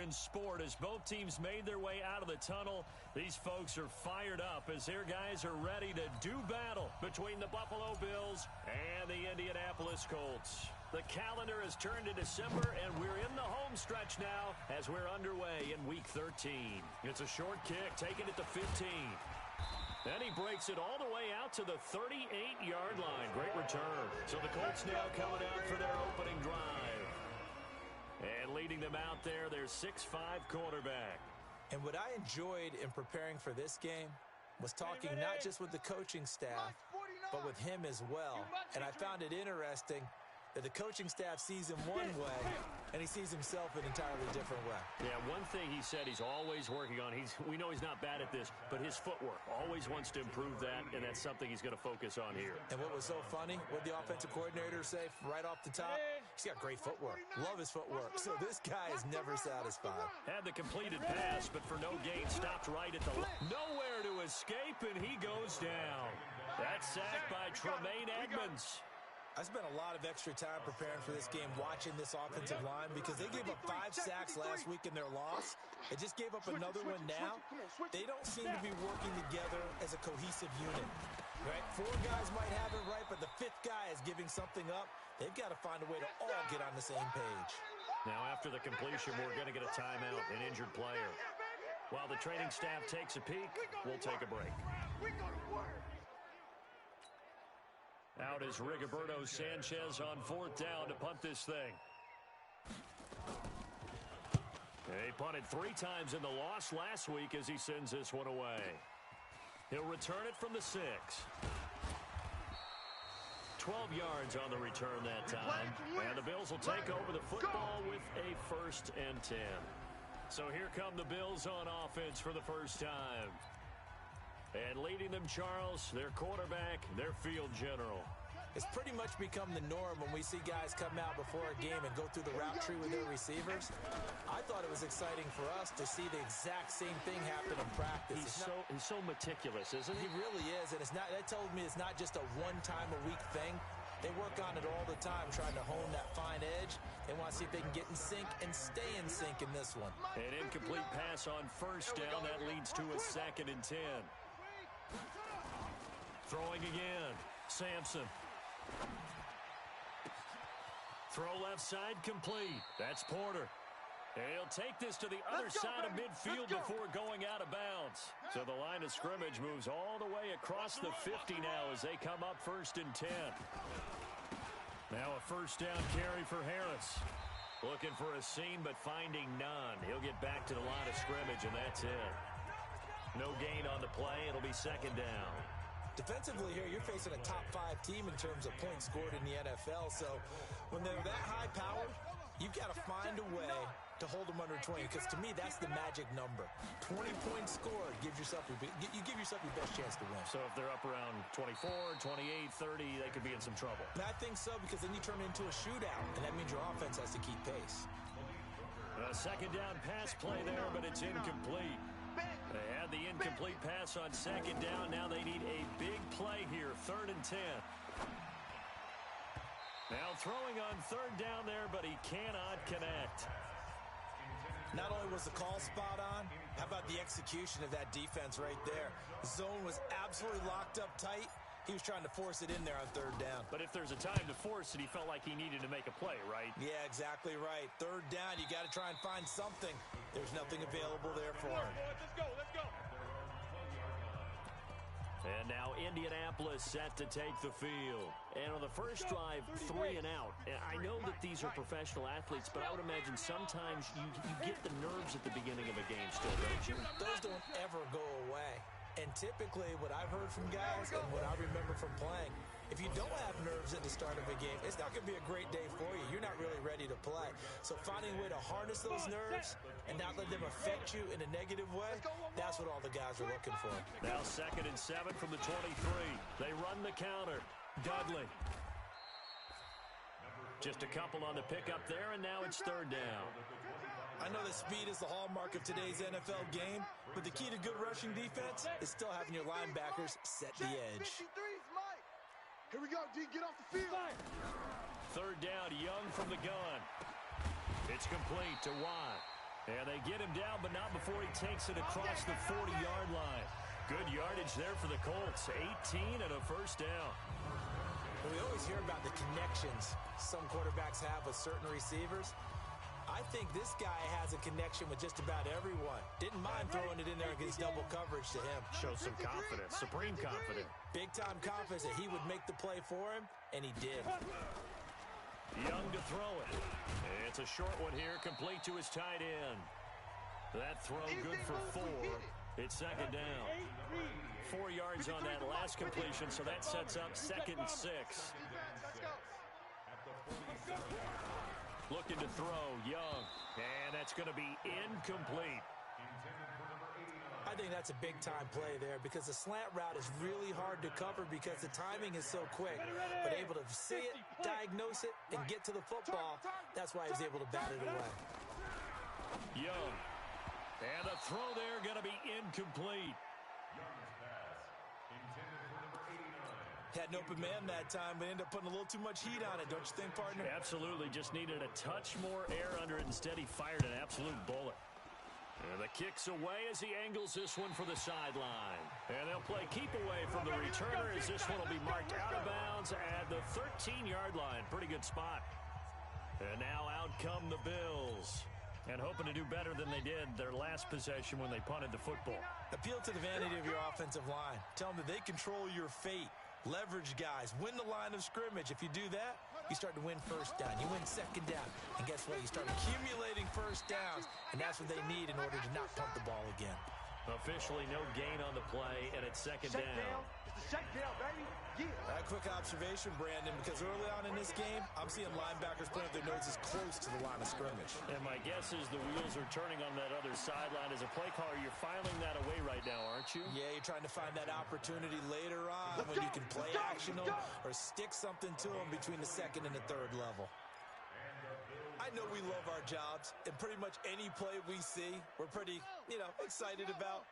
in sport as both teams made their way out of the tunnel. These folks are fired up as their guys are ready to do battle between the Buffalo Bills and the Indianapolis Colts. The calendar has turned to December, and we're in the home stretch now as we're underway in Week 13. It's a short kick, taking it to 15. Then he breaks it all the way out to the 38-yard line. Great return. So the Colts now coming out for their opening drive. And leading them out there, their 6'5" quarterback. And what I enjoyed in preparing for this game was talking not just with the coaching staff, but with him as well. And I found it interesting that the coaching staff sees him one way, and he sees himself an entirely different way. Yeah, one thing he said he's always working on, we know he's not bad at this, but his footwork, always wants to improve that, and that's something he's going to focus on here. And what was so funny, what the offensive coordinator say right off the top? He's got great footwork. Love his footwork. So this guy is never satisfied. Had the completed pass, but for no gain, stopped right at the nowhere to escape, and he goes down. That's sacked by Tremaine Edmonds. I spent a lot of extra time preparing for this game watching this offensive line because they gave up 5 sacks last week in their loss. They just gave up another one now. They don't seem to be working together as a cohesive unit. Right? 4 guys might have it right, but the 5th guy is giving something up. They've got to find a way to all get on the same page. Now after the completion, we're going to get a timeout, an injured player. While the training staff takes a peek, we'll take a break. Out is Rigoberto Sanchez on 4th down to punt this thing. He punted 3 times in the loss last week as he sends this one away. He'll return it from the 6. 12 yards on the return that time. And the Bills will take over the football with a 1st and 10. So here come the Bills on offense for the first time. And leading them, Charles, their quarterback, their field general. It's pretty much become the norm when we see guys come out before a game and go through the route tree with their receivers. I thought it was exciting for us to see the exact same thing happen in practice. He's so meticulous, isn't he? He really is, and that told me it's not just a one-time-a-week thing. They work on it all the time, trying to hone that fine edge. They want to see if they can get in sync and stay in sync in this one. An incomplete pass on 1st down. That leads to a 2nd and 10. Throwing again. Sampson. Throw left side complete. That's Porter. And he'll take this to the other side of midfield before going out of bounds. So the line of scrimmage moves all the way across the 50 now as they come up 1st and 10. Now a 1st down carry for Harris. Looking for a seam but finding none. He'll get back to the line of scrimmage and that's it. No gain on the play. It'll be 2nd down. Defensively here, you're facing a top 5 team in terms of points scored in the NFL. So when they're that high-powered, you've got to find a way to hold them under 20. Because to me, that's the magic number. 20 points scored, you give yourself your best chance to win. So if they're up around 24, 28, 30, they could be in some trouble. And I think so, because then you turn it into a shootout, and that means your offense has to keep pace. A 2nd down pass play there, but it's incomplete. They had the incomplete pass on 2nd down. Now they need a big play here, 3rd and 10. Now throwing on 3rd down there, but he cannot connect. Not only was the call spot on, how about the execution of that defense right there? The zone was absolutely locked up tight. He was trying to force it in there on 3rd down. But if there's a time to force it, he felt like he needed to make a play, right? Yeah, exactly right. 3rd down, you got to try and find something. There's nothing available there for him. Let's go, let's go. And now Indianapolis set to take the field. And on the first drive, 3 and out. And I know that these are professional athletes, but I would imagine sometimes you get the nerves at the beginning of a game still, don't you? Those don't ever go away. And typically, what I've heard from guys and what I remember from playing, if you don't have nerves at the start of a game, it's not going to be a great day for you. You're not really ready to play. So finding a way to harness those nerves and not let them affect you in a negative way, that's what all the guys are looking for. Now 2nd and 7 from the 23. They run the counter. Dudley. Just a couple on the pickup there, and now it's 3rd down. I know that speed is the hallmark of today's NFL game, but the key to good rushing defense is still having your linebackers set the edge. Here we go, D. Get off the field. 3rd down, Young from the gun. It's complete to Watt. And they get him down, but not before he takes it across the 40-yard line. Good yardage there for the Colts. 18 and a first down. Well, we always hear about the connections some quarterbacks have with certain receivers. I think this guy has a connection with just about everyone. Didn't mind throwing it in there against double coverage to him. Shows some confidence, supreme confidence. Big-time confidence that he would make the play for him, and he did. Young to throw it. It's a short one here, complete to his tight end. That throw good for 4. It's second down. 4 yards on that last completion, so that sets up 2nd and 6. Looking to throw, Young. And that's going to be incomplete. I think that's a big-time play there because the slant route is really hard to cover because the timing is so quick. But able to see it, diagnose it, and get to the football, that's why he was able to bat it away. Young. And the throw there going to be incomplete. Had an open man that time, but ended up putting a little too much heat on it, don't you think, partner? Absolutely. Just needed a touch more air under it. Instead, he fired an absolute bullet. And the kick's away as he angles this one for the sideline. And they'll play keep away from the returner as this one will be marked out of bounds at the 13-yard line. Pretty good spot. And now out come the Bills. And hoping to do better than they did their last possession when they punted the football. Appeal to the vanity of your offensive line. Tell them that they control your fate. Leverage guys. Win the line of scrimmage. If you do that, you start to win first down. You win second down. And guess what? You start accumulating first downs. And that's what they need in order to not punt the ball again. Officially no gain on the play, and it's second down. Shakedown, baby. Yeah. A quick observation, Brandon, because early on in this game, I'm seeing linebackers putting their noses close to the line of scrimmage. And my guess is the wheels are turning on that other sideline. As a play caller, you're filing that away right now, aren't you? Yeah, you're trying to find that opportunity later on when you can play action them or stick something to them between the second and the third level. I know we love our jobs, and pretty much any play we see, we're pretty, excited about.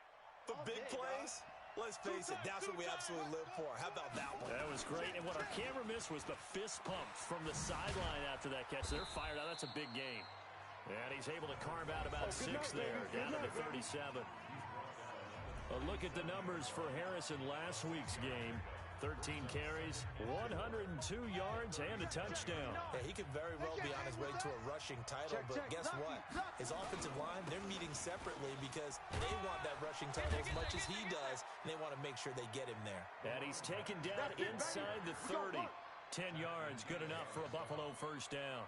But big plays, let's face it, that's what we absolutely live for. How about that one? That was great. And what our camera missed was the fist pump from the sideline after that catch. They're fired out. That's a big gain. And he's able to carve out about 6 there, down to the 37. A look at the numbers for Harris in last week's game. 13 carries, 102 yards, and a touchdown. Yeah, he could very well be on his way to a rushing title, but guess what? His offensive line, they're meeting separately because they want that rushing title as much as he does, and they want to make sure they get him there. And he's taken down inside the 30. 10 yards, good enough for a Buffalo first down.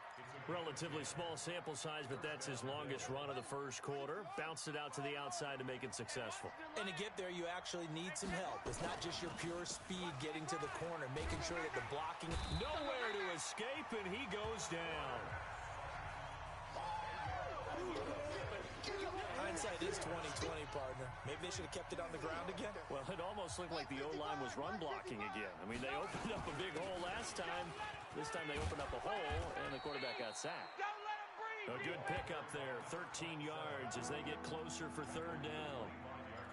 Relatively small sample size, but that's his longest run of the first quarter. Bounced it out to the outside to make it successful. And to get there, you actually need some help. It's not just your pure speed getting to the corner, making sure that the blocking... Nowhere to escape, and he goes down. Hindsight is 20/20, partner. Maybe they should have kept it on the ground again. Well, it almost looked like the O-line was run blocking again. I mean, they opened up a big hole last time. This time they opened up a hole, and the quarterback got sacked. A good pickup there, 13 yards as they get closer for third down.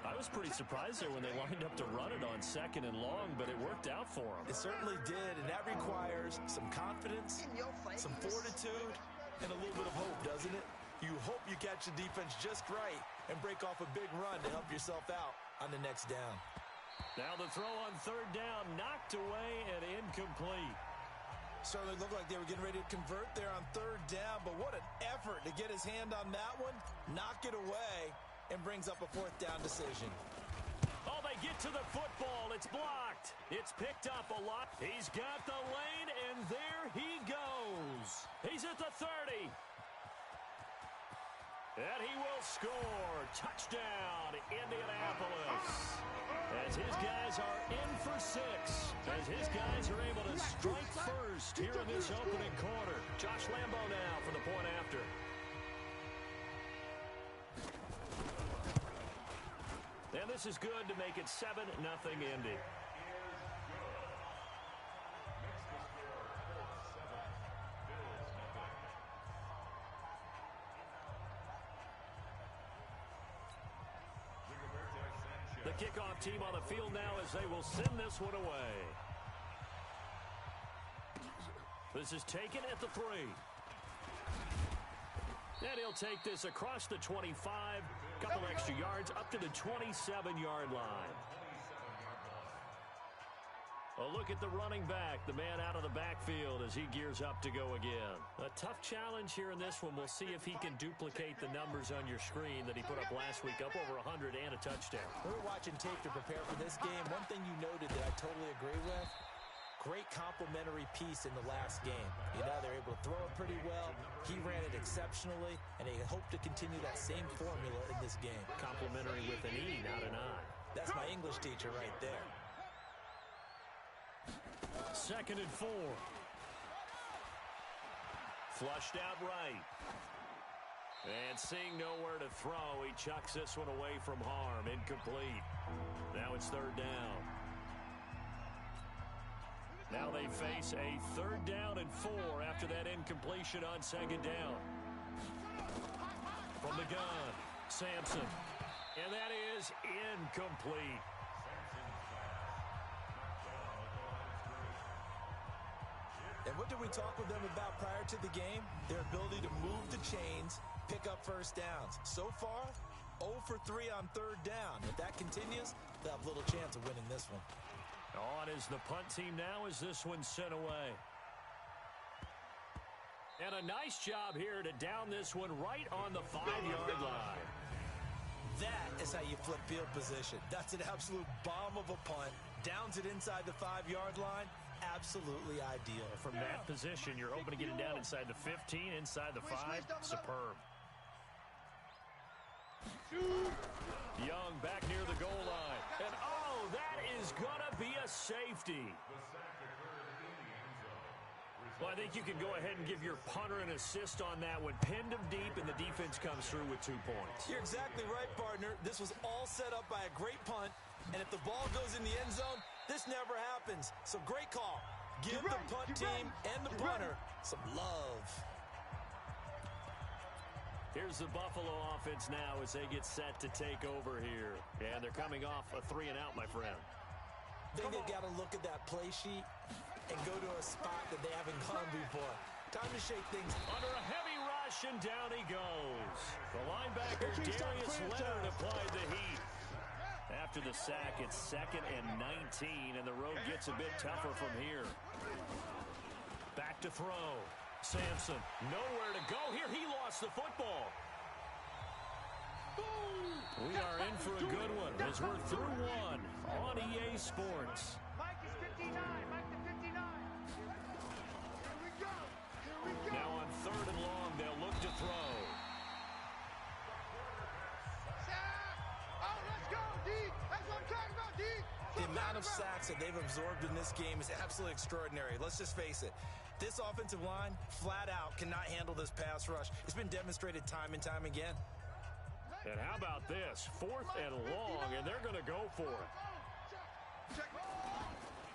I was pretty surprised there when they lined up to run it on second and long, but it worked out for them. It certainly did, and that requires some confidence, some fortitude, and a little bit of hope, doesn't it? You hope you catch the defense just right and break off a big run to help yourself out on the next down. Now the throw on third down, knocked away and incomplete. Certainly looked like they were getting ready to convert there on third down, but what an effort to get his hand on that one, knock it away, and brings up a fourth down decision. Oh, they get to the football. It's blocked. It's picked up a lot. He's got the lane, and there he goes. He's at the 30. And he will score. Touchdown, Indianapolis. As his guys are in for 6. As his guys are able to strike first here in this opening quarter. Josh Lambo now for the point after. And this is good to make it 7-0 Indy. The kickoff team on the field now as they will send this one away. This is taken at the 3. And he'll take this across the 25, couple extra yards up to the 27-yard line. A look at the running back, the man out of the backfield as he gears up to go again. A tough challenge here in this one. We'll see if he can duplicate the numbers on your screen that he put up last week, up over 100 and a touchdown. We were watching tape to prepare for this game. One thing you noted that I totally agree with, great complementary piece in the last game. You know, they're able to throw it pretty well. He ran it exceptionally, and they hope to continue that same formula in this game. Complementary with an E, not an I. That's my English teacher right there. 2nd and 4. Flushed out right. And seeing nowhere to throw, he chucks this one away from harm. Incomplete. Now it's 3rd down. Now they face a 3rd down and 4 after that incompletion on 2nd down. From the gun, Sampson. And that is incomplete. And what did we talk with them about prior to the game? Their ability to move the chains, pick up first downs. So far, 0 for 3 on 3rd down. If that continues, they'll have little chance of winning this one. On is the punt team now as this one's sent away. And a nice job here to down this one right on the 5-yard line. That is how you flip field position. That's an absolute bomb of a punt. Downs it inside the 5-yard line. Absolutely ideal. From that position, you're hoping to get it down inside the 15, inside the 5. Superb. Young back near the goal line. And, oh, that is going to be a safety. Well, I think you can go ahead and give your punter an assist on that one. Pinned him deep, and the defense comes through with 2 points. You're exactly right, partner. This was all set up by a great punt. And if the ball goes in the end zone, this never happens. So great call. Give the punt team and the punter some love. Here's the Buffalo offense now as they get set to take over here. And they're coming off a 3-and-out, my friend. I think they've got to look at that play sheet and go to a spot that they haven't gone before. Time to shake things. Under a heavy rush, and down he goes. The linebacker, Darius Leonard, applied the heat. After the sack, it's 2nd and 19, and the road gets a bit tougher from here. Back to throw. Sampson, nowhere to go. Here, he lost the football. We are in for a good one as we're through one on EA Sports. Mike is 59. Mike to 59. Here we go. Here we go. Now on 3rd and long, they'll look to throw. Oh, let's go, D. That's what I'm talking about, D. The amount of sacks that they've absorbed in this game is absolutely extraordinary. Let's just face it. This offensive line, flat out, cannot handle this pass rush. It's been demonstrated time and time again. And how about this? 4th and long, and they're going to go for it.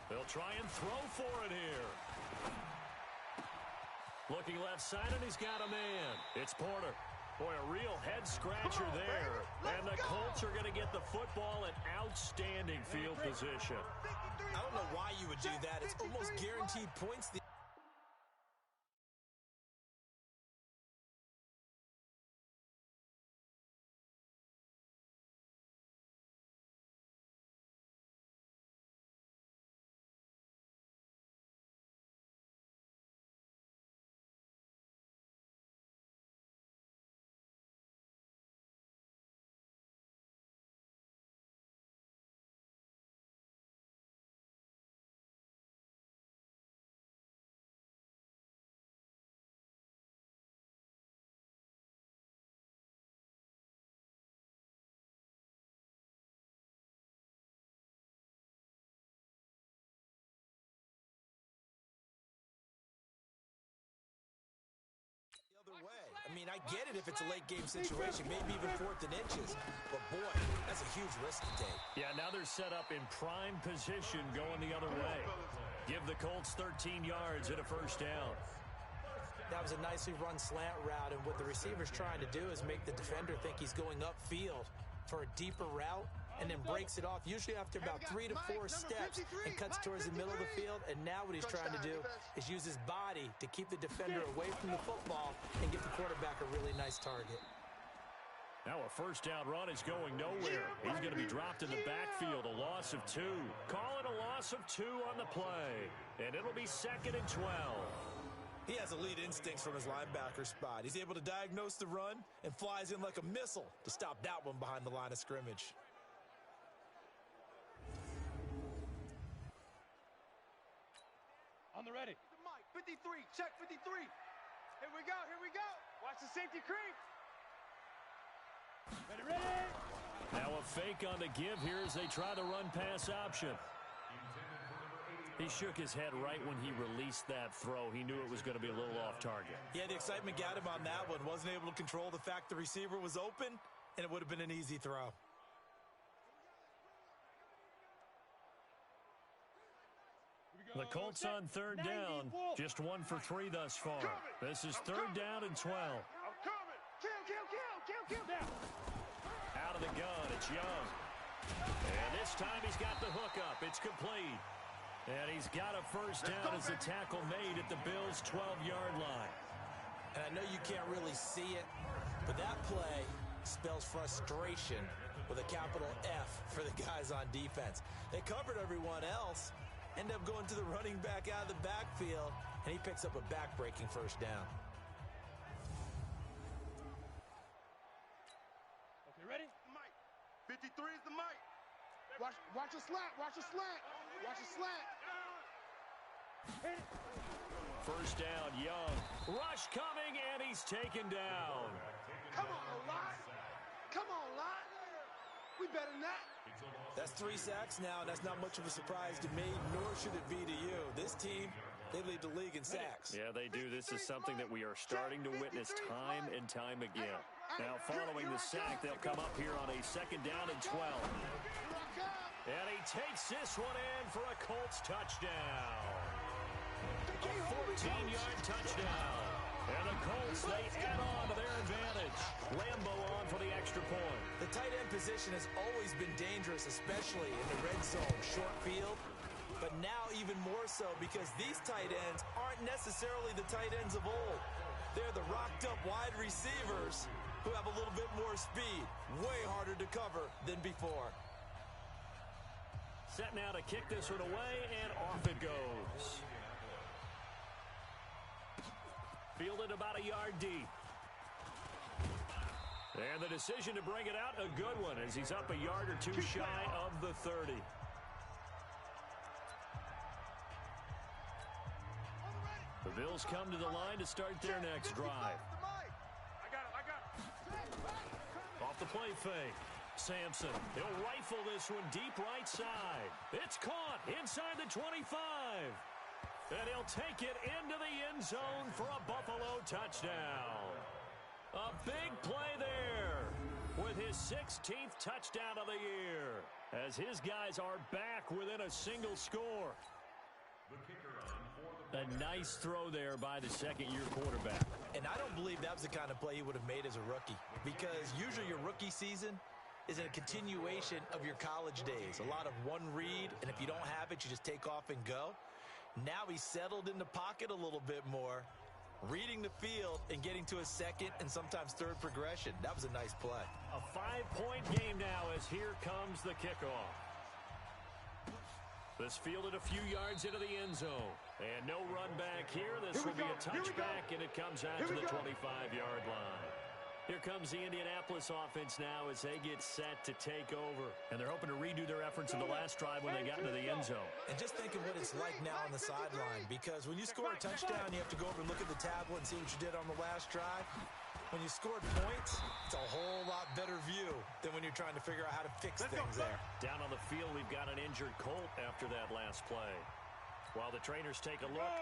They'll try and throw for it here. Looking left side, and he's got a man. It's Porter. Boy, a real head-scratcher there. And the Colts are going to get the football in outstanding field position. I don't know why you would do that. It's almost guaranteed points. Way. I mean, I get it if it's a late game situation, maybe even 4th and inches. But boy, that's a huge risk to take. Yeah, now they're set up in prime position going the other way. Give the Colts 13 yards and a 1st down. That was a nicely run slant route, and what the receiver's trying to do is make the defender think he's going upfield. for a deeper route and then breaks it off, usually after about 3 to 4 steps, and cuts towards the middle of the field. And now what he's trying to do is use his body to keep the defender away from the football and get the quarterback a really nice target. Now a first down run is going nowhere. He's going to be dropped in the backfield, a loss of 2. Call it a loss of 2 on the play, and it'll be 2nd and 12. He has elite instincts from his linebacker spot. He's able to diagnose the run and flies in like a missile to stop that one behind the line of scrimmage. On the ready. Mike, 53, check 53. Here we go, here we go. Watch the safety creep. Ready, ready. Now a fake on the give here as they try the run-pass option. He shook his head right when he released that throw. He knew it was going to be a little off target. Yeah, the excitement got him on that one. Wasn't able to control the fact the receiver was open, and it would have been an easy throw. The Colts on 3rd down. Just 1 for 3 thus far. This is 3rd down and 12. I'm coming. Kill. Out of the gun, it's Young. And this time he's got the hook up. It's complete. And he's got a first down as the tackle made at the Bills' 12-yard line. And I know you can't really see it, but that play spells frustration with a capital F for the guys on defense. They covered everyone else, end up going to the running back out of the backfield, and he picks up a back-breaking first down. Okay, ready? Mike. 53 is the Mike. Watch a slant. Watch a slant. First down, Young. Rush coming, and he's taken down. Come on, Lott. We better than that. That's 3 sacks now, and that's not much of a surprise to me, nor should it be to you. This team, they lead the league in sacks. Yeah, they do. This is something that we are starting to witness time and time again. Now, following the sack, they'll come up here on a 2nd down and 12. And he takes this one in for a Colts touchdown. A 14-yard touchdown. And the Colts, they add on to their advantage. Lambo on for the extra point. The tight end position has always been dangerous, especially in the red zone, short field. But now even more so because these tight ends aren't necessarily the tight ends of old. They're the rocked-up wide receivers who have a little bit more speed. Way harder to cover than before. Set now to kick this one away, and off it goes. Fielded about a yard deep. And the decision to bring it out, a good one, as he's up a yard or 2 shy of the 30. The Bills come to the line to start their next drive. I got it. Off the play fake. Sampson, he'll rifle this one deep right side. It's caught inside the 25. And he'll take it into the end zone for a Buffalo touchdown. A big play there with his 16th touchdown of the year, as his guys are back within a single score. A nice throw there by the second-year quarterback. And I don't believe that was the kind of play he would have made as a rookie, because usually your rookie season is a continuation of your college days. A lot of one read, and if you don't have it, you just take off and go. Now he's settled in the pocket a little bit more, reading the field and getting to a second and sometimes third progression. That was a nice play. A 5-point game now as here comes the kickoff. This fielded a few yards into the end zone. And no run back here. This will be a touchback, and it comes out to the 25-yard line. Here comes the Indianapolis offense now as they get set to take over. And they're hoping to redo their efforts in the last drive when they got into the end zone. And just think of what it's like now on the sideline, because when you score a touchdown, you have to go over and look at the tablet and see what you did on the last drive. When you scored points, it's a whole lot better view than when you're trying to figure out how to fix things there. Down on the field, we've got an injured Colt after that last play. While the trainers take a look,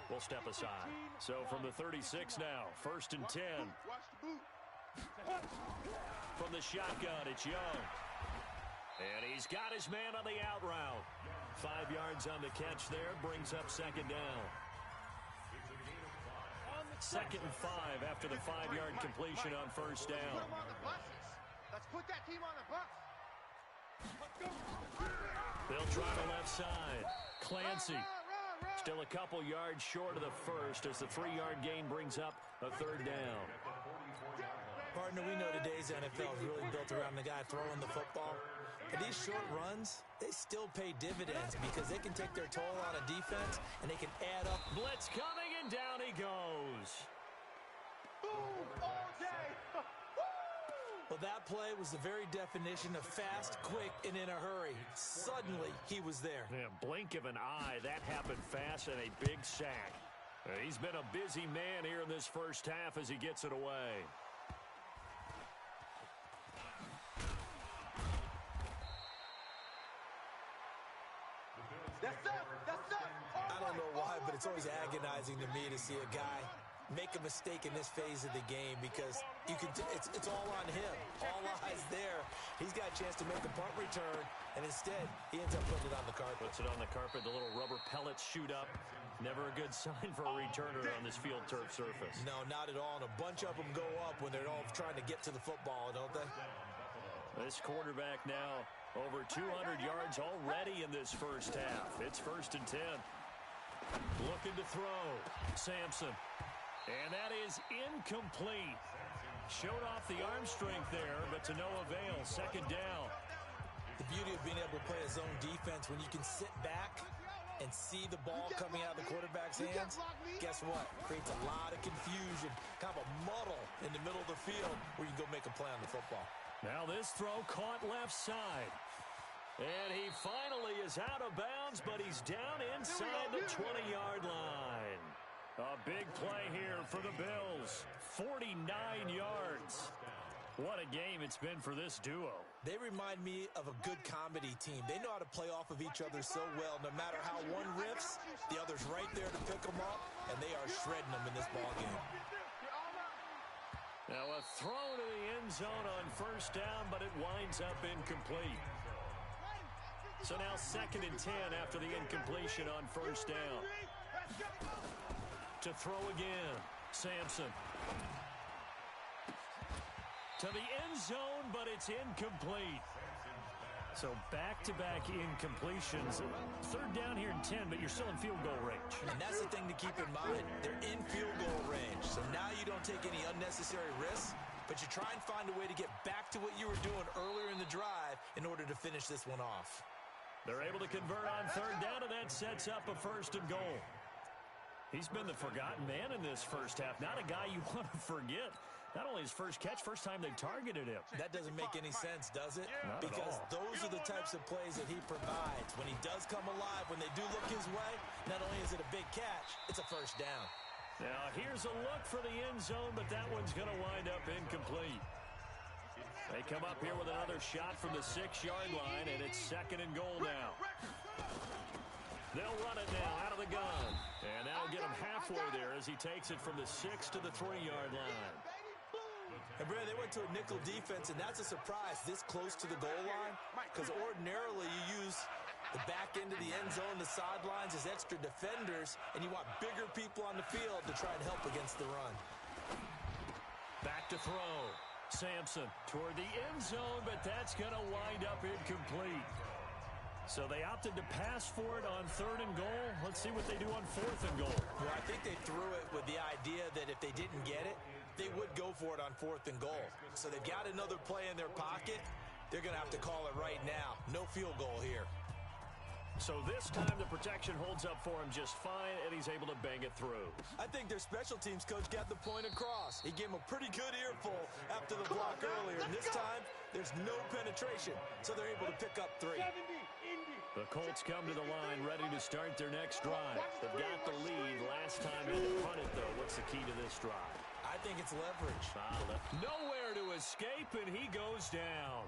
we'll step aside. So from the 36 now, 1st and 10. From the shotgun, it's Young. And he's got his man on the out route. 5 yards on the catch there, brings up 2nd down. 2nd and 5 after the 5-yard completion on 1st down. Let's put that team on the bus. They'll try the left side. Clancy still a couple yards short of the first as the 3-yard gain brings up a third down. Partner, we know today's NFL is really built around the guy throwing the football. But these short runs, they still pay dividends because they can take their toll on a defense and they can add up. Blitz coming, and down he goes. Boom, all day. Well, that play was the very definition of fast, quick, and in a hurry. Suddenly, he was there. Yeah, blink of an eye, that happened fast, and a big sack. He's been a busy man here in this first half as he gets it away. That's up. I don't know why, but it's always agonizing to me to see a guy make a mistake in this phase of the game because it's all on him. All eyes there. He's got a chance to make a punt return, and instead, he ends up putting it on the carpet. Puts it on the carpet. The little rubber pellets shoot up. Never a good sign for a returner on this field turf surface. No, not at all. And a bunch of them go up when they're all trying to get to the football, don't they? This quarterback now over 200 yards already in this first half. It's 1st and 10. Looking to throw. Sampson. And that is incomplete. Showed off the arm strength there, but to no avail. 2nd down. The beauty of being able to play a zone defense when you can sit back and see the ball coming out of the quarterback's hands, guess what? Creates a lot of confusion, kind of a muddle in the middle of the field where you can go make a play on the football. Now this throw caught left side. And he finally is out of bounds, but he's down inside the 20-yard line. A big play here for the Bills. 49 yards. What a game it's been for this duo. They remind me of a good comedy team. They know how to play off of each other so well. No matter how one riffs, the other's right there to pick them up, and they are shredding them in this ballgame. Now a throw to the end zone on 1st down, but it winds up incomplete. So now 2nd and 10 after the incompletion on 1st down. To throw again, Sampson. To the end zone, but it's incomplete. So back-to-back incompletions. 3rd down here and 10, but you're still in field goal range. And that's the thing to keep in mind. They're in field goal range. So now you don't take any unnecessary risks, but you try and find a way to get back to what you were doing earlier in the drive in order to finish this one off. They're able to convert on 3rd down, and that sets up a 1st and goal. He's been the forgotten man in this first half. Not a guy you want to forget. Not only his first catch, first time they targeted him. That doesn't make any sense, does it? Not because at all. Those are the types of plays that he provides. When he does come alive, when they do look his way, not only is it a big catch, it's a 1st down. Now here's a look for the end zone, but that one's going to wind up incomplete. They come up here with another shot from the 6-yard line, and it's 2nd and goal now. They'll run it now out of the gun. And that'll get him halfway there as he takes it from the 6 to the 3-yard line. And, Brad, they went to a nickel defense, and that's a surprise this close to the goal line because ordinarily you use the back end of the end zone, the sidelines as extra defenders, and you want bigger people on the field to try and help against the run. Back to throw. Sampson toward the end zone, but that's going to wind up incomplete. So they opted to pass for it on 3rd and goal. Let's see what they do on 4th and goal. Well, I think they threw it with the idea that if they didn't get it, they would go for it on 4th and goal. So they've got another play in their pocket. They're going to have to call it right now. No field goal here. So this time the protection holds up for him just fine, and he's able to bang it through. I think their special teams coach got the point across. He gave him a pretty good earful after the block earlier. And this time, there's no penetration, so they're able to pick up 3. The Colts come to the line ready to start their next drive. They've got the lead. Last time they had to punt it, though. What's the key to this drive? I think it's leverage. Nowhere to escape, and he goes down.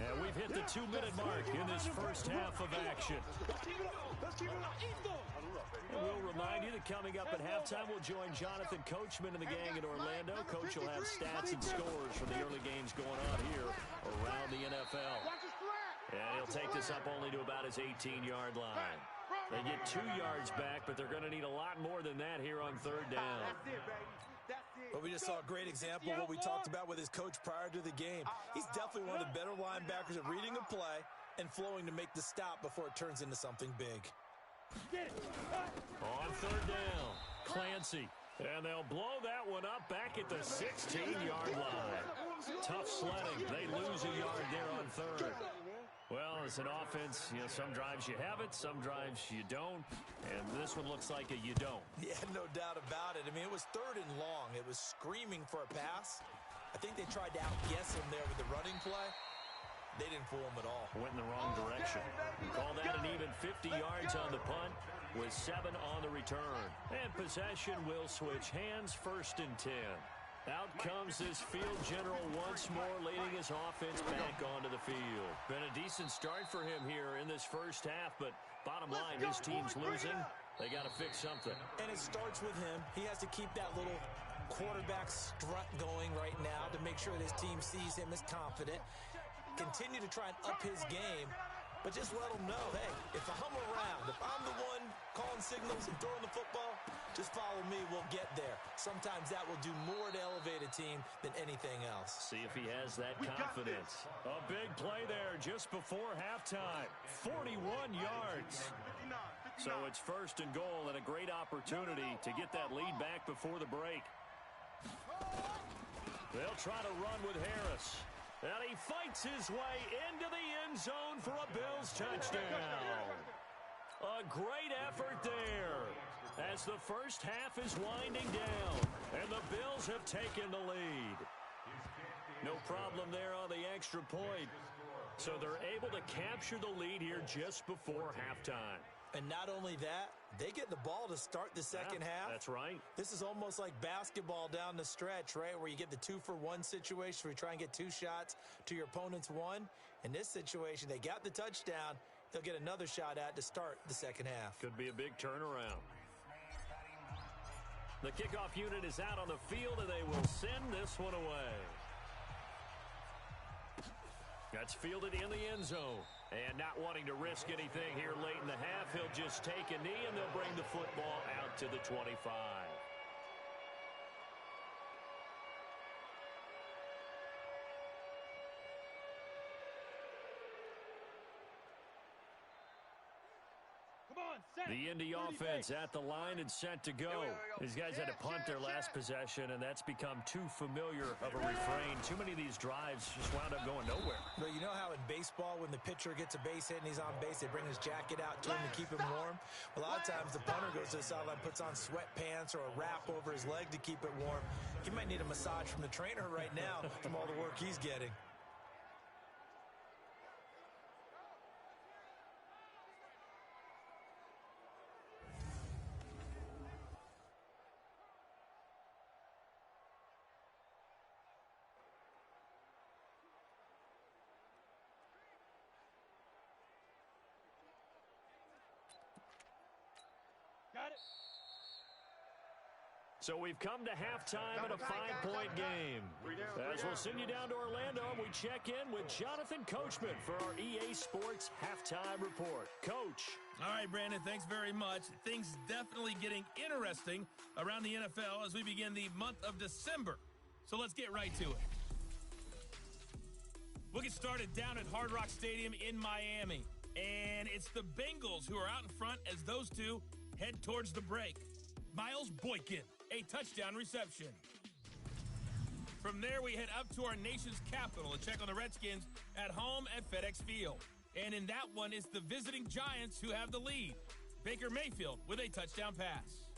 And we've hit the 2-minute mark in this first half of action. And we'll remind you that coming up at halftime, we'll join Jonathan Coachman and the gang in Orlando. Coach will have stats and scores from the early games going on here around the NFL. And he'll take this up only to about his 18-yard line. They get 2 yards back, but they're going to need a lot more than that here on 3rd down. But we just saw a great example of what we talked about with his coach prior to the game. He's definitely one of the better linebackers at reading a play and flowing to make the stop before it turns into something big. On third down, Clancy. And they'll blow that one up back at the 16-yard line. Tough sledding. They lose a yard there on third. Well, as an offense, some drives you have it, some drives you don't. And this one looks like you don't. Yeah, no doubt about it. I mean, it was third and long. It was screaming for a pass. I think they tried to outguess him there with the running play. They didn't fool him at all. Went in the wrong direction. Call that an even 50 yards on the punt with 7 on the return. And possession will switch hands, 1st and 10. Out comes this field general once more, leading his offense back onto the field. Been a decent start for him here in this first half, but bottom line, his team's losing. They got to fix something. And it starts with him. He has to keep that little quarterback strut going right now to make sure his team sees him as confident. Continue to try and up his game, but just let him know, hey, if I'm around, if I'm the one calling signals and throwing the football, just follow me, we'll get there. Sometimes that will do more to elevate a team than anything else. See if he has that confidence. A big play there just before halftime. 41 yards. So it's 1st and goal and a great opportunity to get that lead back before the break. They'll try to run with Harris. And he fights his way into the end zone for a Bills touchdown. A great effort there as the first half is winding down, and the Bills have taken the lead. No problem there on the extra point. So they're able to capture the lead here just before halftime. And not only that, they get the ball to start the second half. That's right. This is almost like basketball down the stretch, right, where you get the 2-for-1 situation where you try and get 2 shots to your opponent's 1. In this situation, they got the touchdown. They'll get another shot at to start the second half. Could be a big turnaround. The kickoff unit is out on the field, and they will send this one away. That's fielded in the end zone. And not wanting to risk anything here late in the half, he'll just take a knee, and they'll bring the football out to the 25. The Indy offense at the line and set to go. These guys had to punt their last possession, and that's become too familiar of a refrain. Too many of these drives just wound up going nowhere. But you know how in baseball, when the pitcher gets a base hit and he's on base, they bring his jacket out to him to keep him warm? Well, a lot of times the punter goes to the sideline, puts on sweatpants or a wrap over his leg to keep it warm. He might need a massage from the trainer right now from all the work he's getting. So we've come to halftime in a 5-point game. As we'll send you down to Orlando, we check in with Jonathan Coachman for our EA Sports Halftime Report. Coach. All right, Brandon, thanks very much. Things definitely getting interesting around the NFL as we begin the month of December. So let's get right to it. We'll get started down at Hard Rock Stadium in Miami. And it's the Bengals who are out in front as those two head towards the break. Miles Boykin, a touchdown reception. From there, we head up to our nation's capital to check on the Redskins at home at FedEx Field. And in that one, it's the visiting Giants who have the lead. Baker Mayfield with a touchdown pass.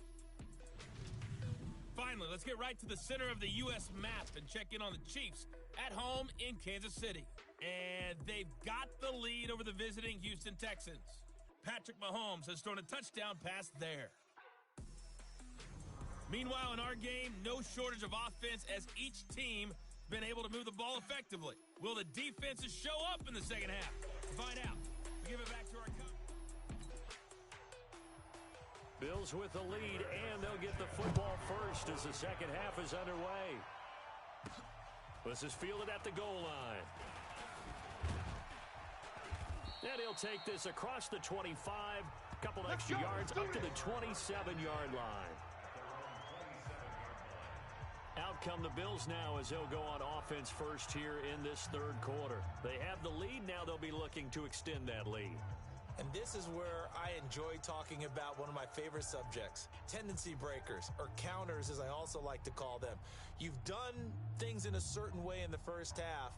Finally, let's get right to the center of the U.S. map and check in on the Chiefs at home in Kansas City. And they've got the lead over the visiting Houston Texans. Patrick Mahomes has thrown a touchdown pass there. Meanwhile, in our game, no shortage of offense as each team has been able to move the ball effectively. Will the defenses show up in the second half? Find out. We give it back to our coach. Bills with the lead, and they'll get the football first as the second half is underway. This is fielded at the goal line. And he'll take this across the 25, a couple extra yards up to the 27-yard line. Out come the Bills now as they'll go on offense first here in this third quarter. They have the lead. Now they'll be looking to extend that lead. And this is where I enjoy talking about one of my favorite subjects, tendency breakers, or counters as I also like to call them. You've done things in a certain way in the first half,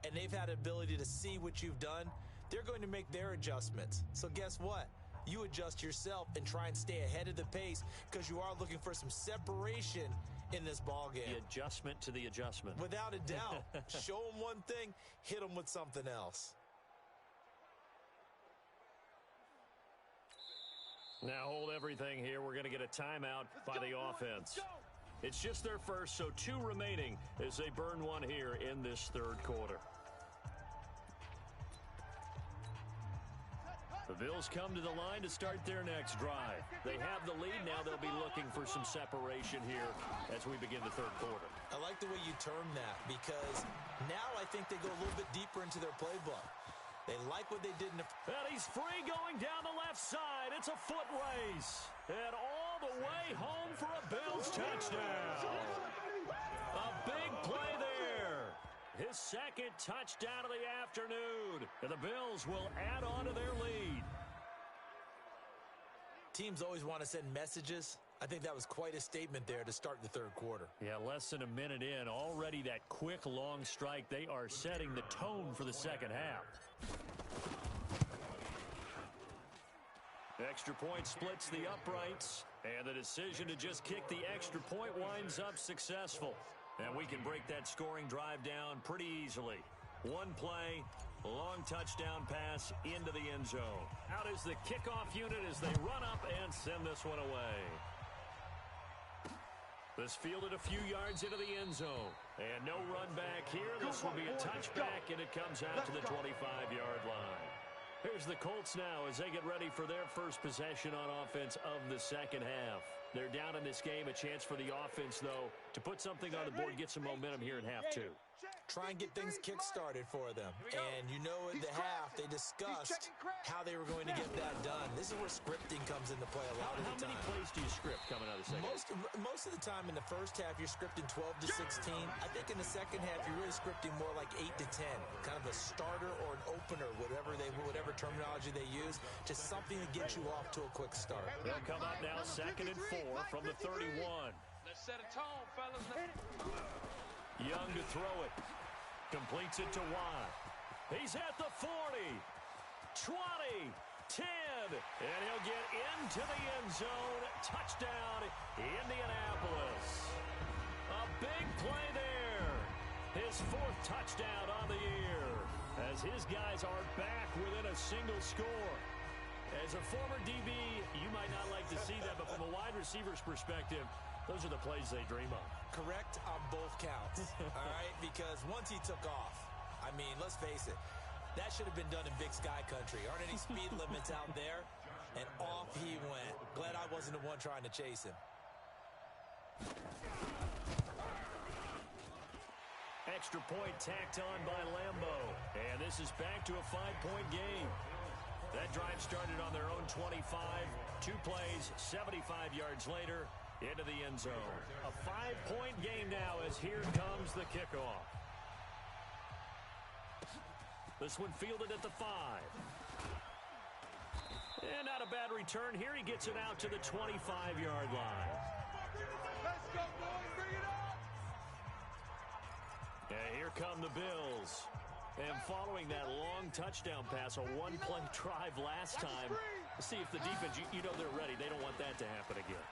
and they've had the ability to see what you've done. They're going to make their adjustments. So guess what? You adjust yourself and try and stay ahead of the pace because you are looking for some separation in this ball game. The adjustment to the adjustment. Without a doubt. Show them one thing, hit them with something else. Now hold everything here. We're going to get a timeout by the offense. It's just their first, so 2 remaining as they burn one here in this third quarter. The Bills come to the line to start their next drive. They have the lead. Now they'll be looking for some separation here as we begin the third quarter. I like the way you term that because now I think they go a little bit deeper into their playbook. They like what they did in the... And he's free going down the left side. It's a foot race. And all the way home for a Bills touchdown. A big play there. His second touchdown of the afternoon. And the Bills will add on to their lead. Teams always want to send messages. I think that was quite a statement there to start the third quarter. Yeah, less than a minute in. Already that quick, long strike. They are setting the tone for the second half. Extra point splits the uprights. And the decision to just kick the extra point winds up successful. And we can break that scoring drive down pretty easily. One play, long touchdown pass into the end zone. Out is the kickoff unit as they run up and send this one away. This fielded a few yards into the end zone. And no run back here. This will be a touchback, and it comes out to the 25-yard line. Here's the Colts now as they get ready for their first possession on offense of the second half. They're down in this game. A chance for the offense, though, to put something on the board, get some momentum here in half 2. Try and get things kick-started for them. And you know at the half, they discussed how they were going to get that done. This is where scripting comes into play a lot of the time. How many plays do you script coming out of the second half? Most of the time in the first half, you're scripting 12 to 16. I think in the second half, you're really scripting more like 8 to 10. Kind of a starter or an opener, whatever terminology they use. Just something to get you off to a quick start. They'll come up now, 2nd and 4 from the 31. Let's set a tone, fellas. Young to throw it. Completes it to Watt. He's at the 40, 20, 10, and he'll get into the end zone. Touchdown, Indianapolis. A big play there. His 4th touchdown on the year as his guys are back within a single score. As a former DB, you might not like to see that, but from a wide receiver's perspective, those are the plays they dream of. Correct on both counts, all right? Because once he took off, I mean, let's face it, that should have been done in Big Sky Country. Aren't any speed limits out there? And off he went. Glad I wasn't the one trying to chase him. Extra point tacked on by Lambeau. And this is back to a 5-point game. That drive started on their own 25. 2 plays, 75 yards later, into the end zone. A 5-point game now as here comes the kickoff. This one fielded at the 5. And not a bad return here. He gets it out to the 25-yard line. Let's go, boys. Bring it up. And here come the Bills. And following that long touchdown pass, a 1-play drive last time, see if the defense, you know they're ready. They don't want that to happen again.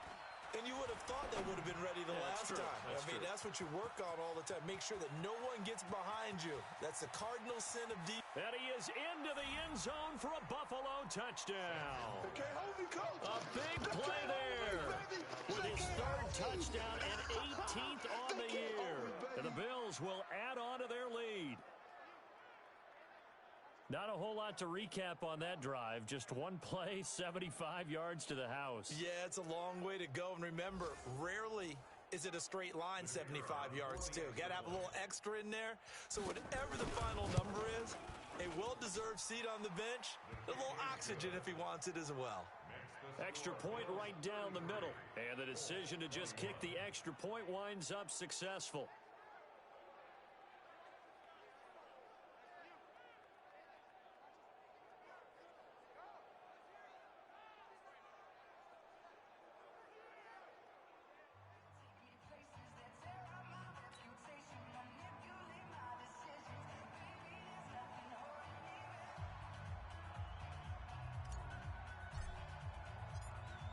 And you would have thought they would have been ready the last time. That's what you work on all the time. Make sure that no one gets behind you. That's the cardinal sin of defense. And he is into the end zone for a Buffalo touchdown. A big play there with his 3rd touchdown and 18th on the year. And the Bills will add on to their lead. Not a whole lot to recap on that drive. Just 1 play, 75 yards to the house. Yeah, it's a long way to go. And remember, rarely is it a straight line 75 yards, too. Got to have a little extra in there. So whatever the final number is, a well-deserved seat on the bench, a little oxygen if he wants it as well. Extra point right down the middle. And the decision to just kick the extra point winds up successful.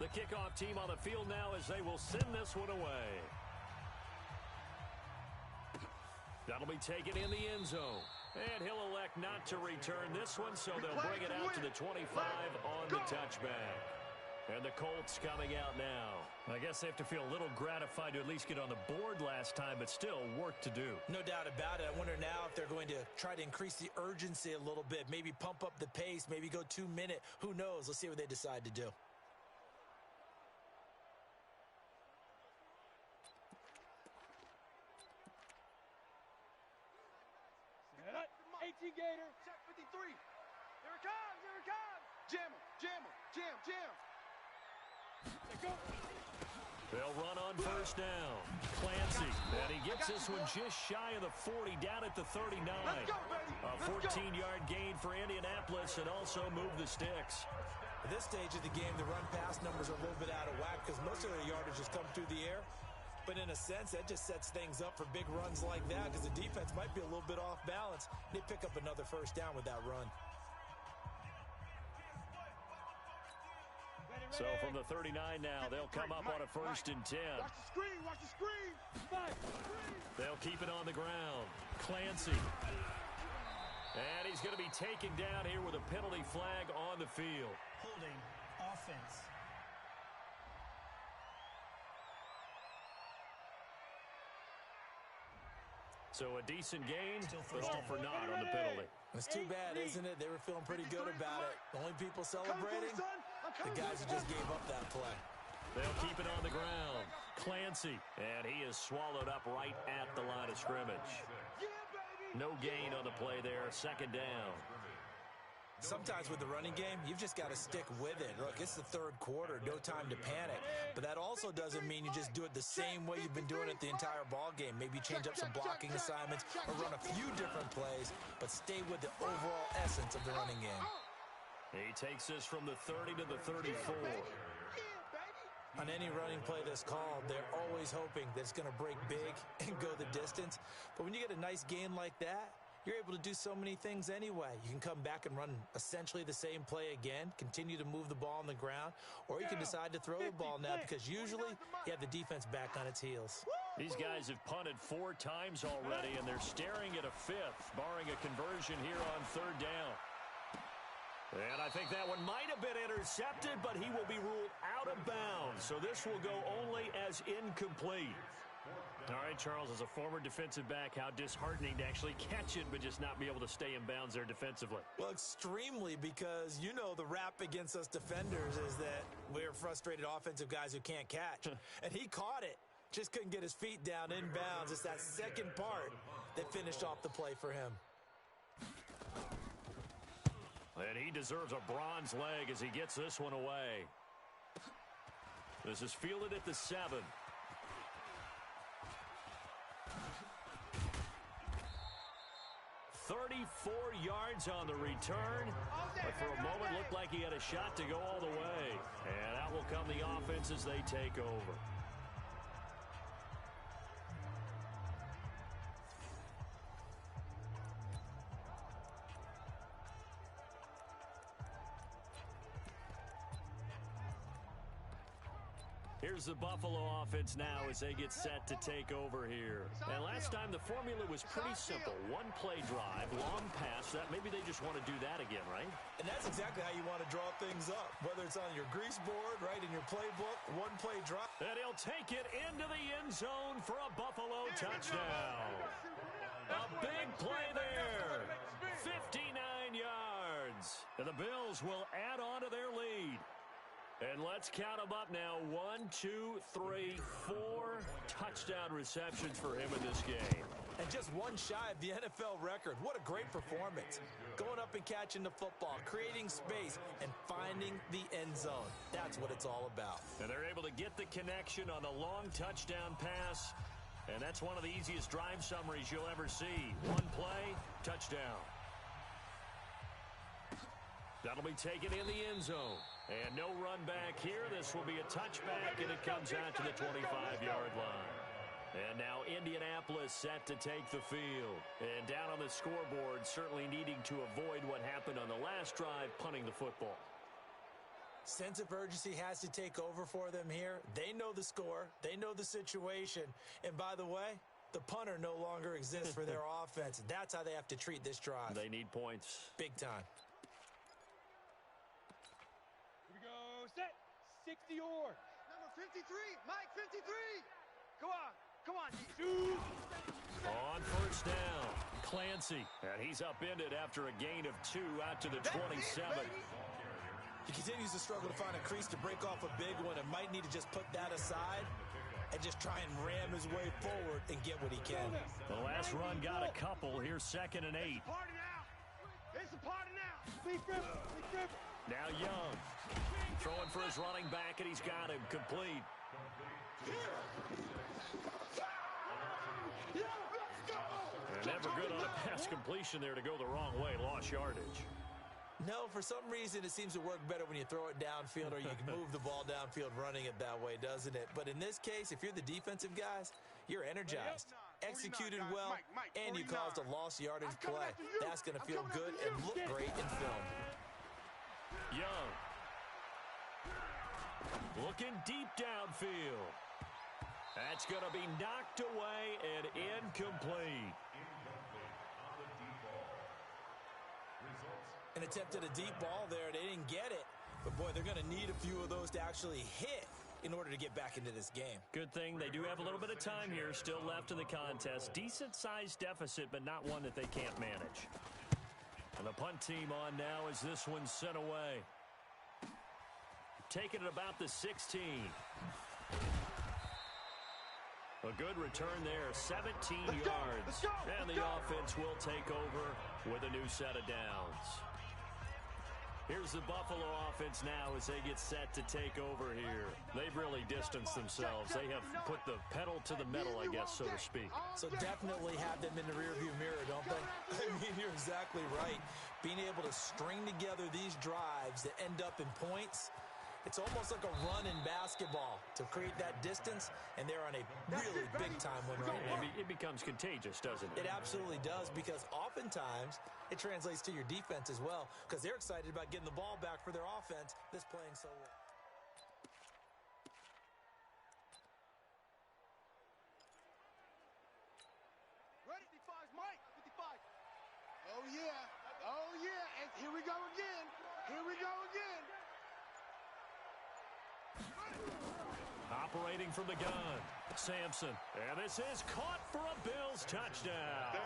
The kickoff team on the field now as they will send this one away. That'll be taken in the end zone. And he'll elect not to return this one, so they'll bring it out to the 25 on the touchback. And the Colts coming out now. I guess they have to feel a little gratified to at least get on the board last time, but still work to do. No doubt about it. I wonder now if they're going to try to increase the urgency a little bit, maybe pump up the pace, maybe go 2 minute. Who knows? Let's see what they decide to do. 18 Gator. Check 53. Here it comes. Here it comes. Jam him. Jam him. Jam. Jam. Let's go. They'll run on first down. Clancy. And he gets this one just shy of the 40, down at the 39. Let's go, baby. A 14-yard gain for Indianapolis and also move the sticks. At this stage of the game, the run-pass numbers are a little bit out of whack because most of their yardage has come through the air. But in a sense, that just sets things up for big runs like that because the defense might be a little bit off balance. They pick up another first down with that run. So from the 39 now, they'll come up on a 1st and 10. Watch the screen. Watch the screen. They'll keep it on the ground. Clancy. And he's going to be taken down here with a penalty flag on the field. Holding offense. So a decent gain, but all for naught on the penalty. It's too bad, isn't it? They were feeling pretty good about it. The only people celebrating, the guys who just gave up that play. They'll keep it on the ground. Clancy, and he is swallowed up right at the line of scrimmage. No gain on the play there, 2nd down. Sometimes with the running game, you've just got to stick with it. Look, it's the 3rd quarter, no time to panic. But that also doesn't mean you just do it the same way you've been doing it the entire ball game. Maybe change up some blocking assignments or run a few different plays, but stay with the overall essence of the running game. He takes this from the 30 to the 34. On any running play that's called, they're always hoping that it's going to break big and go the distance. But when you get a nice gain like that, you're able to do so many things anyway. You can come back and run essentially the same play again, continue to move the ball on the ground, or you can decide to throw the ball now because usually you have the defense back on its heels. These guys have punted 4 times already, and they're staring at a 5th, barring a conversion here on 3rd down. And I think that one might have been intercepted, but he will be ruled out of bounds. So this will go only as incomplete. All right, Charles, as a former defensive back, how disheartening to actually catch it but just not be able to stay in bounds there defensively. Well, extremely, because you know the rap against us defenders is that we're frustrated offensive guys who can't catch. And he caught it, just couldn't get his feet down in bounds. It's that 2nd part that finished off the play for him. And he deserves a bronze leg as he gets this one away. This is fielded at the 7. 34 yards on the return, but for a moment looked like he had a shot to go all the way. And out will come the offense as they take over. Here's the Buffalo offense now as they get set to take over here. And last time the formula was pretty simple. 1 play drive, long pass. That maybe they just want to do that again, right? And that's exactly how you want to draw things up. Whether it's on your grease board, right, in your playbook, 1 play drive. And he'll take it into the end zone for a Buffalo touchdown. A big play there. 59 yards. And the Bills will add on to their lead. And let's count them up now. 1, 2, 3, 4 touchdown receptions for him in this game. And just one shy of the NFL record. What a great performance. Going up and catching the football, creating space, and finding the end zone. That's what it's all about. And they're able to get the connection on the long touchdown pass. And that's one of the easiest drive summaries you'll ever see. One play, touchdown. That'll be taken in the end zone. And no run back here. This will be a touchback, and it comes out to the 25-yard line. And now Indianapolis set to take the field. And down on the scoreboard, certainly needing to avoid what happened on the last drive, punting the football. Sense of urgency has to take over for them here. They know the score. They know the situation. And by the way, the punter no longer exists for their offense. That's how they have to treat this drive. They need points. Big time. Here we go. Set. 60 or. Number 53. Mike 53. Go on. Come on, D. On first down, Clancy. And he's upended after a gain of 2 out to the 27. He continues to struggle to find a crease to break off a big one and might need to just put that aside and just try and ram his way forward and get what he can. The last run got a couple. Here's 2nd and 8. Party now. It's a party now. Big grip. Big grip. Now Young. Throwing for his running back, and he's got him complete. And never good on a pass completion there to go the wrong way. Lost yardage. No, for some reason it seems to work better when you throw it downfield or you can move the ball downfield running it that way, doesn't it? But in this case, if you're the defensive guys, you're energized, executed well, and you caused a lost yardage play. That's going to feel good and look great in film. Young. Looking deep downfield. That's going to be knocked away and incomplete. An attempt at a deep ball there. They didn't get it. But, boy, they're going to need a few of those to actually hit in order to get back into this game. Good thing they do have a little bit of time here still left in the contest. Decent-sized deficit, but not one that they can't manage. And the punt team on now as this one's sent away. Taking it about the 16. A good return there, 17 yards. And the offense will take over with a new set of downs. Here's the Buffalo offense now as they get set to take over here. They've really distanced themselves. They have put the pedal to the metal, I guess, so to speak. So definitely have them in the rearview mirror, don't they? I mean, you're exactly right. Being able to string together these drives that end up in points, it's almost like a run in basketball to create that distance, and they're on a really big-time one right now. It becomes contagious, doesn't it? It absolutely does, because oftentimes it translates to your defense as well, because they're excited about getting the ball back for their offense that's playing so well. Ready? 55's Mike. 55. Oh, yeah. Oh, yeah. And here we go again. Here we go again. Operating from the gun, Sampson. And this is caught for a Bills touchdown.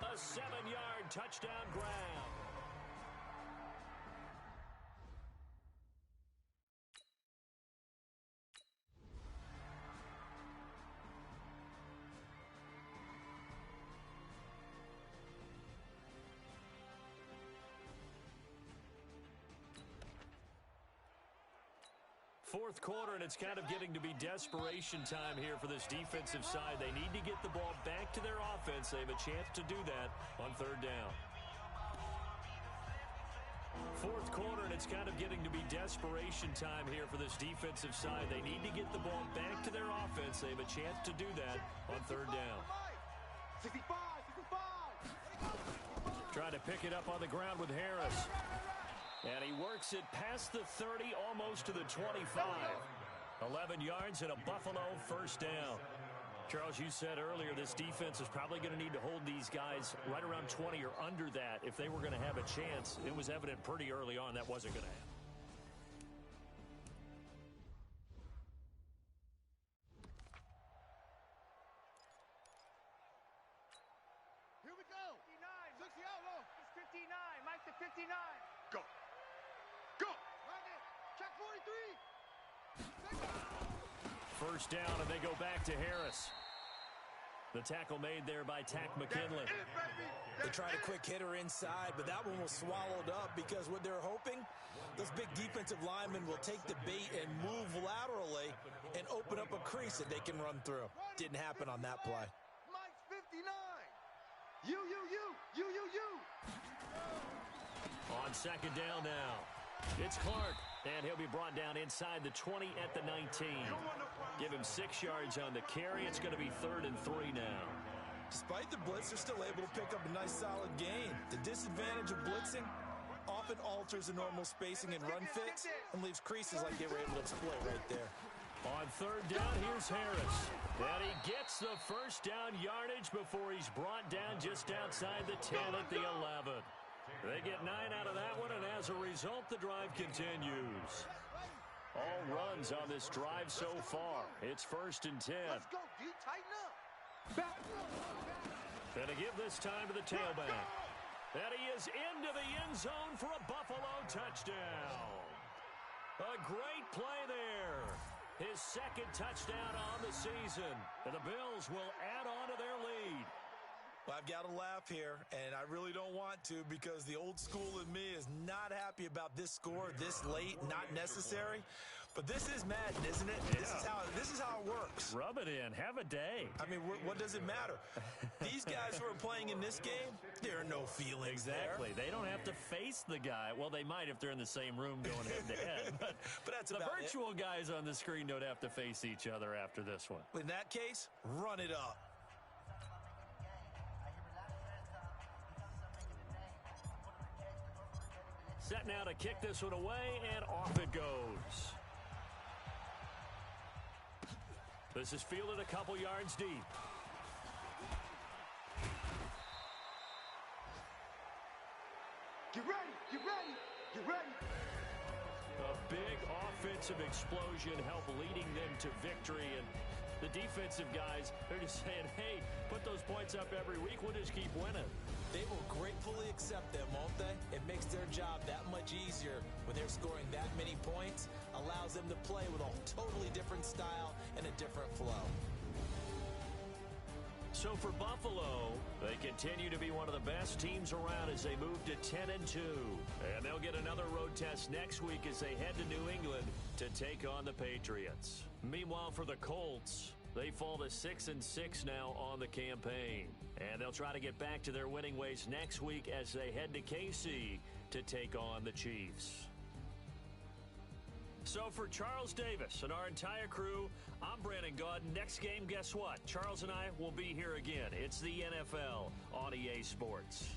A 7-yard touchdown grab. Fourth quarter, and it's kind of getting to be desperation time here for this defensive side. They need to get the ball back to their offense. They have a chance to do that on 3rd down. Fourth quarter, and it's kind of getting to be desperation time here for this defensive side. They need to get the ball back to their offense. They have a chance to do that on 3rd down. 65, 65. Trying to pick it up on the ground with Harris. And he works it past the 30, almost to the 25. 11 yards and a Buffalo first down. Charles, you said earlier this defense is probably going to need to hold these guys right around 20 or under that if they were going to have a chance. It was evident pretty early on that wasn't going to happen. Here we go. 59. 60 out low. It's 59. Mike to 59. Go. Go. Right there. Check 43. First down, and they go back to Harris. The tackle made there by Tack McKinley. They tried a quick hitter inside, but that one was swallowed up because what they're hoping, those big defensive linemen will take the bait and move laterally and open up a crease that they can run through. Didn't happen on that play. Mike's 59. You. On second down now, it's Clark, and he'll be brought down inside the 20 at the 19. Give him 6 yards on the carry. It's going to be 3rd and 3 now. Despite the blitz, they're still able to pick up a nice solid gain. The disadvantage of blitzing often alters the normal spacing and run fits and leaves creases like they were able to exploit right there. On 3rd down, here's Harris. And he gets the first down yardage before he's brought down just outside the 10 at the 11. They get 9 out of that one, and as a result, the drive continues. All runs on this drive so far. It's 1st and 10. Let's go, D. Tighten up. And to give this time to the tailback. And he is into the end zone for a Buffalo touchdown. A great play there. His 2nd touchdown on the season. And the Bills will add on to their lead. Well, I've got to laugh here, and I really don't want to because the old school in me is not happy about this score this late, not necessary. But this is Madden, isn't it? Yeah. This is how it works. Rub it in. Have a day. I mean, what does it matter? These guys who are playing in this game, there are no feelings exactly. there. They don't have to face the guy. Well, they might if they're in the same room going head-to-head. But that's the virtual guys on the screen don't have to face each other after this one. In that case, run it up. Set now to kick this one away, and off it goes. This is fielded a couple yards deep. Get ready. A big offensive explosion helped leading them to victory, and the defensive guys, they're just saying, hey, put those points up every week, we'll just keep winning. They will gratefully accept them, won't they? It makes their job that much easier when they're scoring that many points, allows them to play with a totally different style and a different flow. So for Buffalo, they continue to be one of the best teams around as they move to 10-2. And they'll get another road test next week as they head to New England to take on the Patriots. Meanwhile, for the Colts, they fall to 6-6 now on the campaign. And they'll try to get back to their winning ways next week as they head to KC to take on the Chiefs. So for Charles Davis and our entire crew, I'm Brandon Gaudin. Next game, guess what? Charles and I will be here again. It's the NFL on EA Sports.